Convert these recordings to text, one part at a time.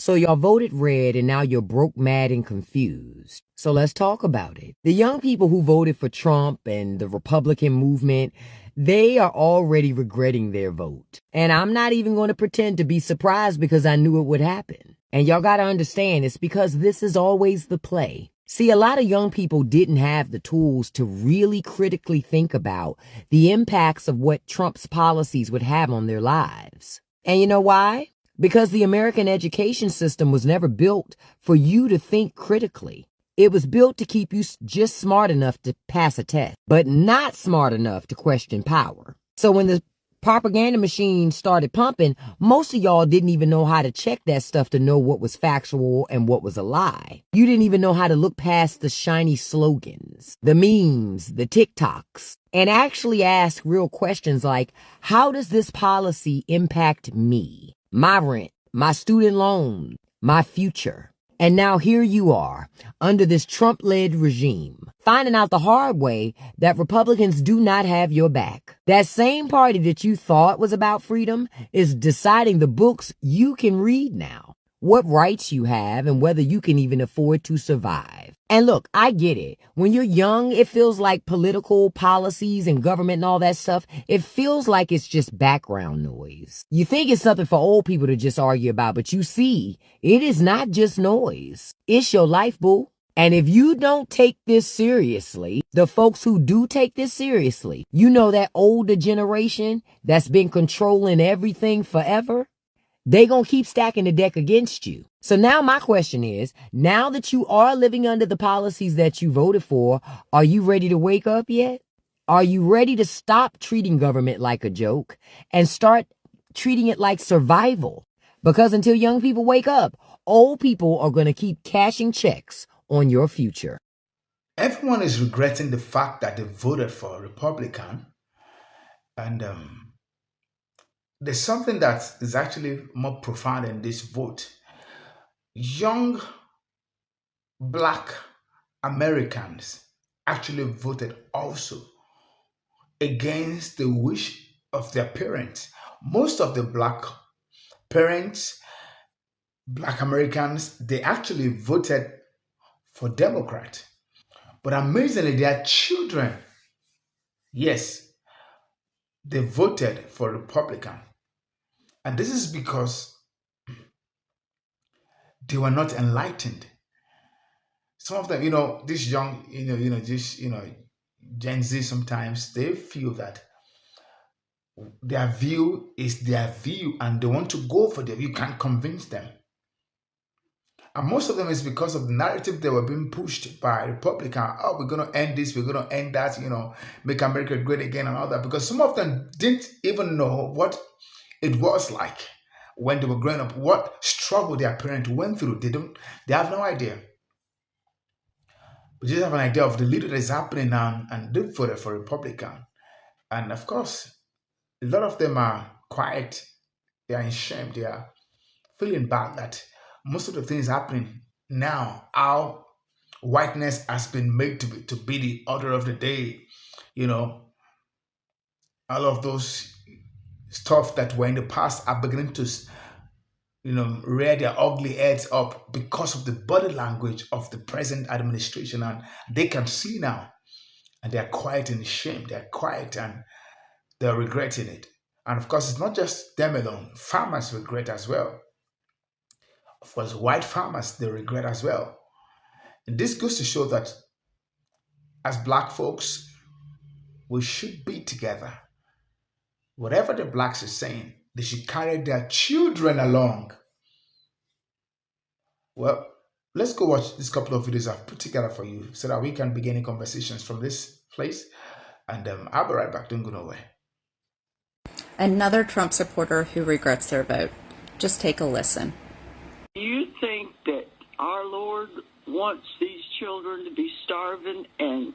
So y'all voted red and now you're broke, mad, and confused. So let's talk about it. The young people who voted for Trump and the Republican movement, they are already regretting their vote. And I'm not even going to pretend to be surprised because I knew it would happen. And y'all got to understand it's because this is always the play. See, a lot of young people didn't have the tools to really critically think about the impacts of what Trump's policies would have on their lives. And you know why? Because the American education system was never built for you to think critically. It was built to keep you just smart enough to pass a test, but not smart enough to question power. So when the propaganda machine started pumping, most of y'all didn't even know how to check that stuff to know what was factual and what was a lie. You didn't even know how to look past the shiny slogans, the memes, the TikToks, and actually ask real questions like, how does this policy impact me? My rent, my student loan, my future. And now here you are, under this Trump-led regime, finding out the hard way that Republicans do not have your back. That same party that you thought was about freedom is deciding the books you can read now, what rights you have, and whether you can even afford to survive. And look, I get it. When you're young, it feels like political policies and government and all that stuff, it feels like it's just background noise. You think it's something for old people to just argue about, but you see, it is not just noise. It's your life, boo. And if you don't take this seriously, the folks who do take this seriously, you know that older generation that's been controlling everything forever, they gonna keep stacking the deck against you. So now my question is, now that you are living under the policies that you voted for, are you ready to wake up yet? Are you ready to stop treating government like a joke and start treating it like survival? Because until young people wake up, old people are gonna keep cashing checks on your future. Everyone is regretting the fact that they voted for a Republican, and there's something that is actually more profound in this vote. Young black Americans actually voted also against the wish of their parents. Most of the black parents, black Americans, they actually voted for Democrat. But amazingly, their children, yes, they voted for Republican. And this is because they were not enlightened. Some of them, this young, this, Gen Z sometimes they feel that their view is their view and they want to go for them. You can't convince them. And most of them is because of the narrative they were being pushed by Republican. Oh, we're going to end this, we're going to end that, make America great again and all that. Because some of them didn't even know what it was like when they were growing up, what struggle their parents went through. They have no idea. We just have an idea of the little that is happening now and they voted for Republican. And of course, a lot of them are quiet. They are in shame. They are feeling bad that most of the things happening now, how whiteness has been made to be the order of the day. You know, all of those stuff that were in the past are beginning to, rear their ugly heads up because of the body language of the present administration. And they can see now, and they are quiet in shame. They are quiet and they're regretting it. And of course, it's not just them alone. Farmers regret as well. Of course, white farmers, they regret as well. And this goes to show that as black folks, we should be together. Whatever the blacks are saying, they should carry their children along. Well, let's go watch this couple of videos I've put together for you so that we can begin conversations from this place. And I'll be right back. Don't go nowhere. Another Trump supporter who regrets their vote. Just take a listen. You think that our Lord wants these children to be starving? And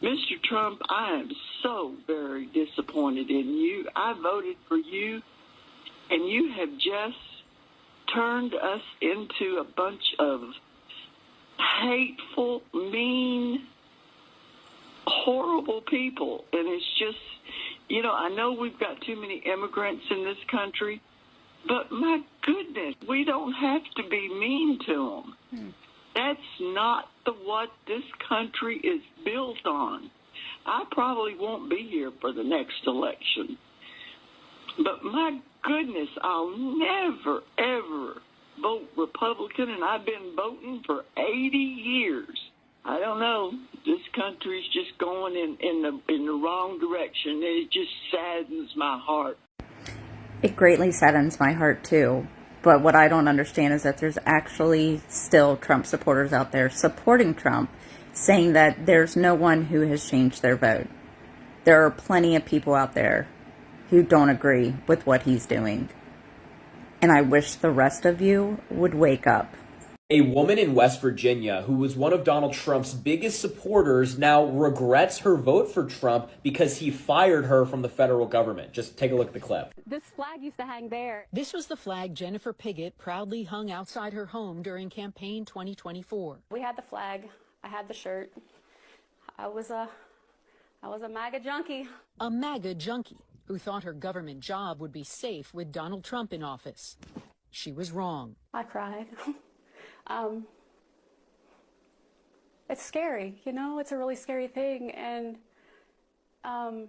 Mr. Trump, I am so very disappointed in you. I voted for you, and you have just turned us into a bunch of hateful, mean, horrible people. And it's just, I know we've got too many immigrants in this country, But my goodness, we don't have to be mean to them. That's not what this country is built on. I probably won't be here for the next election. But my goodness, I'll never, ever vote Republican, and I've been voting for 80 years. I don't know. This country's just going in the wrong direction. It just saddens my heart. It greatly saddens my heart too. But what I don't understand is that there's actually still Trump supporters out there supporting Trump, saying that there's no one who has changed their vote. There are plenty of people out there who don't agree with what he's doing. And I wish the rest of you would wake up. A woman in West Virginia who was one of Donald Trump's biggest supporters now regrets her vote for Trump because he fired her from the federal government. Just take a look at the clip. This flag used to hang there. This was the flag Jennifer Piggott proudly hung outside her home during campaign 2024. We had the flag. I had the shirt. I was a MAGA junkie. A MAGA junkie who thought her government job would be safe with Donald Trump in office. She was wrong. I cried. It's scary, you know, it's a really scary thing. And I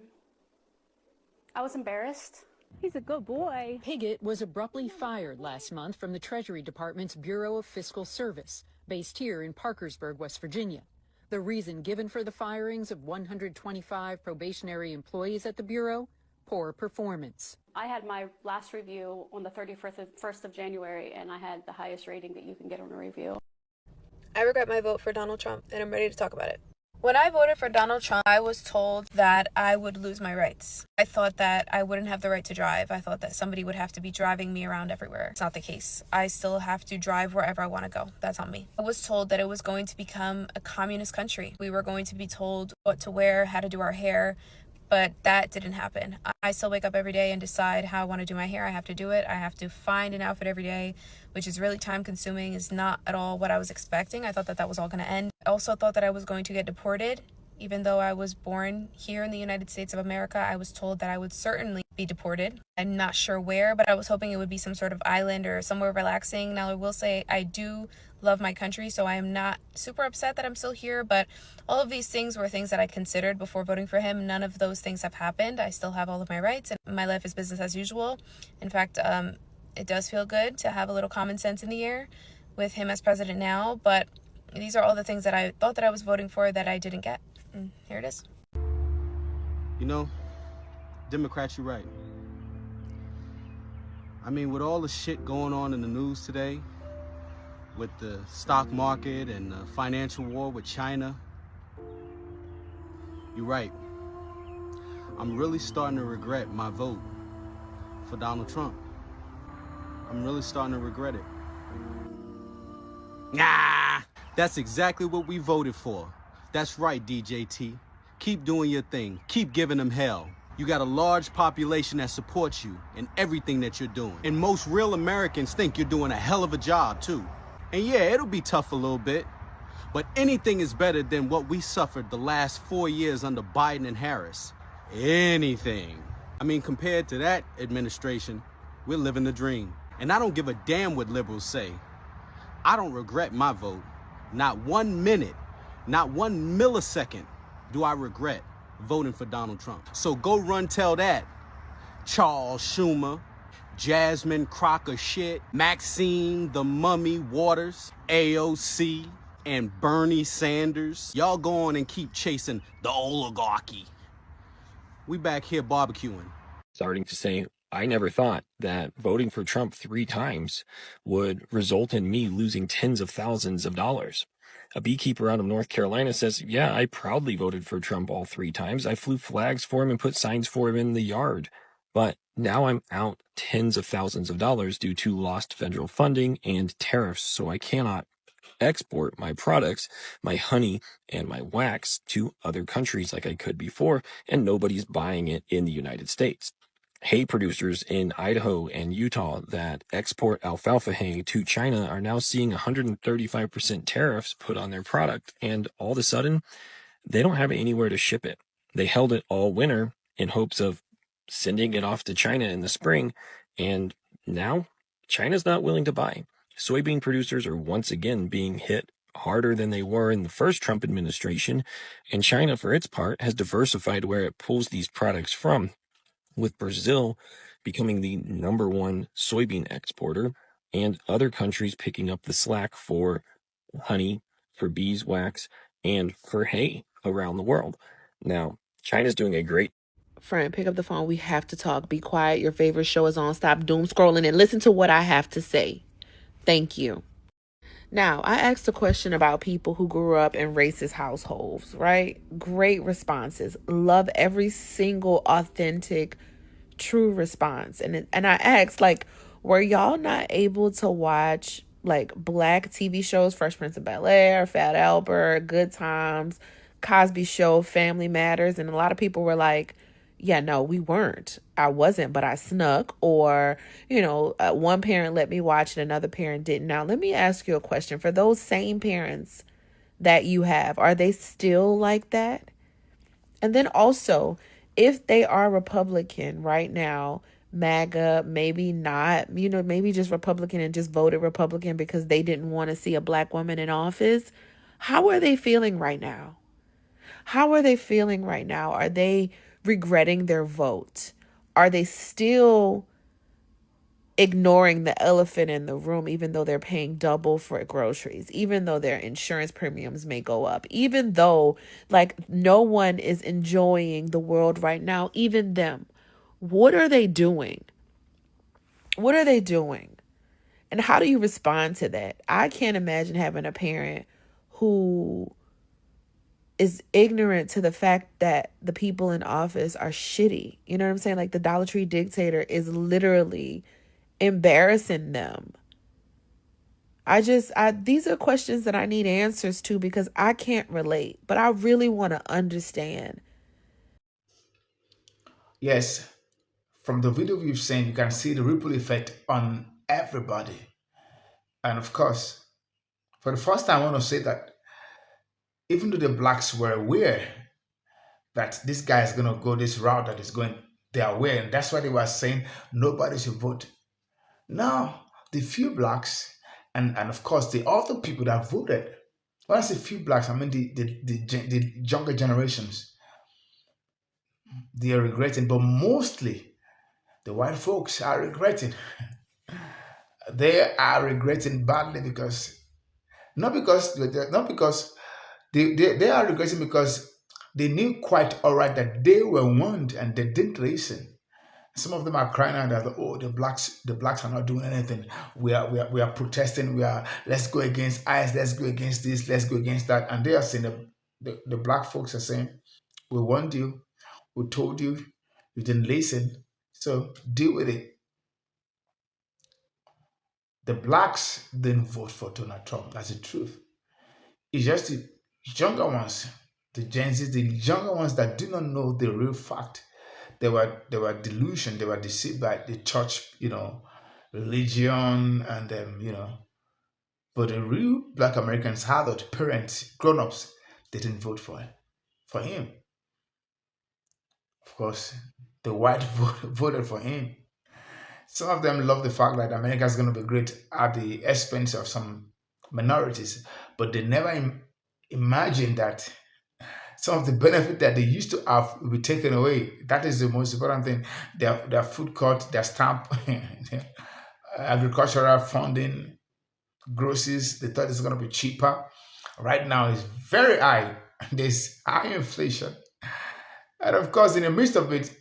was embarrassed. He's a good boy. Piggott was abruptly fired last month from the Treasury Department's Bureau of Fiscal Service, based here in Parkersburg, West Virginia. The reason given for the firings of 125 probationary employees at the Bureau? Poor performance. I had my last review on the 31st of January, and I had the highest rating that you can get on a review. I regret my vote for Donald Trump, and I'm ready to talk about it. When I voted for Donald Trump, I was told that I would lose my rights. I thought that I wouldn't have the right to drive. I thought that somebody would have to be driving me around everywhere. It's not the case. I still have to drive wherever I want to go. That's on me. I was told that it was going to become a communist country. We were going to be told what to wear, how to do our hair, but that didn't happen. I still wake up every day and decide how I want to do my hair. I have to do it. I have to find an outfit every day, which is really time consuming. Is not at all what I was expecting. I thought that was all going to end. I also thought that I was going to get deported. Even though I was born here in the United States of America, I was told that I would certainly be deported. I'm not sure where, but I was hoping it would be some sort of island or somewhere relaxing. Now, I will say I do love my country, so I am not super upset that I'm still here, but all of these things were things that I considered before voting for him. None of those things have happened. I still have all of my rights, and my life is business as usual. In fact, it does feel good to have a little common sense in the air with him as president now, but these are all the things that I thought that I was voting for that I didn't get. And here it is. You know, Democrats, you're right. I mean, with all the shit going on in the news today, with the stock market and the financial war with China, you're right. I'm really starting to regret my vote for Donald Trump. I'm really starting to regret it. Nah, that's exactly what we voted for. That's right, DJT. Keep doing your thing. Keep giving them hell. You got a large population that supports you in everything that you're doing. And most real Americans think you're doing a hell of a job, too. And yeah, it'll be tough a little bit, but anything is better than what we suffered the last 4 years under Biden and Harris. Anything. I mean, compared to that administration, we're living the dream. And I don't give a damn what liberals say. I don't regret my vote. Not 1 minute. Not 1 millisecond do I regret voting for Donald Trump. So go run tell that Charles Schumer, Jasmine Crocker shit, Maxine the Mummy Waters, AOC, and Bernie Sanders. Y'all go on and keep chasing the oligarchy. We back here barbecuing. Starting to say, I never thought that voting for Trump 3 times would result in me losing tens of thousands of dollars. A beekeeper out of North Carolina says, yeah, I proudly voted for Trump all 3 times. I flew flags for him and put signs for him in the yard. But now I'm out tens of thousands of dollars due to lost federal funding and tariffs, so I cannot export my products, my honey and my wax, to other countries like I could before, and nobody's buying it in the United States. Hay producers in Idaho and Utah that export alfalfa hay to China are now seeing 135% tariffs put on their product, and all of a sudden, they don't have anywhere to ship it. They held it all winter in hopes of sending it off to China in the spring, and now China's not willing to buy. Soybean producers are once again being hit harder than they were in the first Trump administration, and China, for its part, has diversified where it pulls these products from, with Brazil becoming the number one soybean exporter and other countries picking up the slack for honey, for beeswax, and for hay around the world. Now, China's doing a great Friend, pick up the phone. We have to talk. Be quiet. Your favorite show is on. Stop doom scrolling and listen to what I have to say. Thank you. Now, I asked a question about people who grew up in racist households, right? Great responses. Love every single authentic, true response. And I asked, like, were y'all not able to watch like black TV shows, Fresh Prince of Bel-Air, Fat Albert, Good Times, Cosby Show, Family Matters? And a lot of people were like, yeah, no, we weren't. I wasn't, but I snuck. Or, one parent let me watch and another parent didn't. Now, let me ask you a question. For those same parents that you have, are they still like that? And then also, if they are Republican right now, MAGA, maybe not, maybe just Republican and just voted Republican because they didn't want to see a black woman in office, how are they feeling right now? How are they feeling right now? Are they regretting their vote? Are they still ignoring the elephant in the room, even though they're paying double for groceries, even though their insurance premiums may go up, even though like no one is enjoying the world right now, even them? What are they doing? What are they doing? And how do you respond to that? I can't imagine having a parent who is ignorant to the fact that the people in office are shitty. You know what I'm saying? Like the Dollar Tree dictator is literally embarrassing them. These are questions that I need answers to because I can't relate, but I really want to understand. Yes, from the video we've seen, you can see the ripple effect on everybody. And of course, for the first time, I want to say that even though the blacks were aware that this guy is going to go this route that is going, they are aware. And that's why they were saying nobody should vote. Now, the few blacks and of course the other people that voted, when I say few blacks, I mean the younger generations, they are regretting, but mostly the white folks are regretting. They are regretting badly because not because they are regretting because they knew quite all right that they were warned and they didn't listen. Some of them are crying out that oh the blacks are not doing anything. We are protesting. Let's go against ICE. Let's go against this. Let's go against that. And they are saying the black folks are saying we warned you. We told you. You didn't listen. So deal with it. The blacks didn't vote for Donald Trump. That's the truth. It's just the younger ones, the Gen Zs, the younger ones that do not know the real fact. They were delusioned. They were deceived by the church, religion, and But the real Black Americans, adult parents, grown-ups, they didn't vote for him. Of course, the white voted for him. Some of them love the fact that America is going to be great at the expense of some minorities, but they never imagined that some of the benefit that they used to have will be taken away. That is the most important thing. Their food court, their stamp, agricultural funding, groceries, they thought it's going to be cheaper. Right now, it's very high. There's high inflation. And of course, in the midst of it,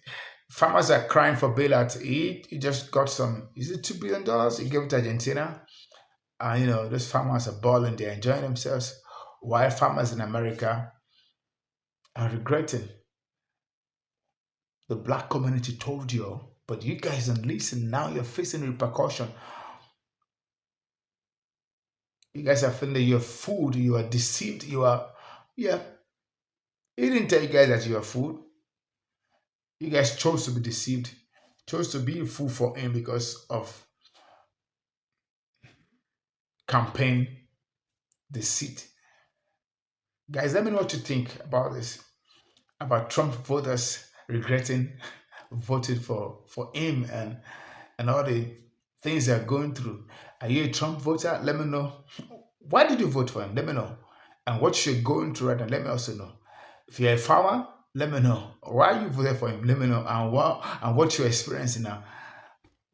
farmers are crying for bailout. He just got some, is it $2 billion? He gave it to Argentina. And, those farmers are balling, they're enjoying themselves. While farmers in America are regretting. The black community told you, but you guys don't listen. Now you're facing repercussion. You guys are feeling that you're fooled, you are deceived, yeah. He didn't tell you guys that you are fooled. You guys chose to be deceived, chose to be a fool for him because of campaign deceit. Guys, let me know what you think about this, about Trump voters regretting voting for him and all the things they're going through. Are you a Trump voter? Let me know. Why did you vote for him? Let me know. And what you're going through right now, let me also know. If you're a farmer, let me know. Why you voted for him? Let me know. And what you're experiencing now.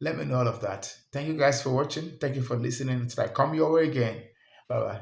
Let me know all of that. Thank you guys for watching. Thank you for listening. Until I come your way again. Bye bye.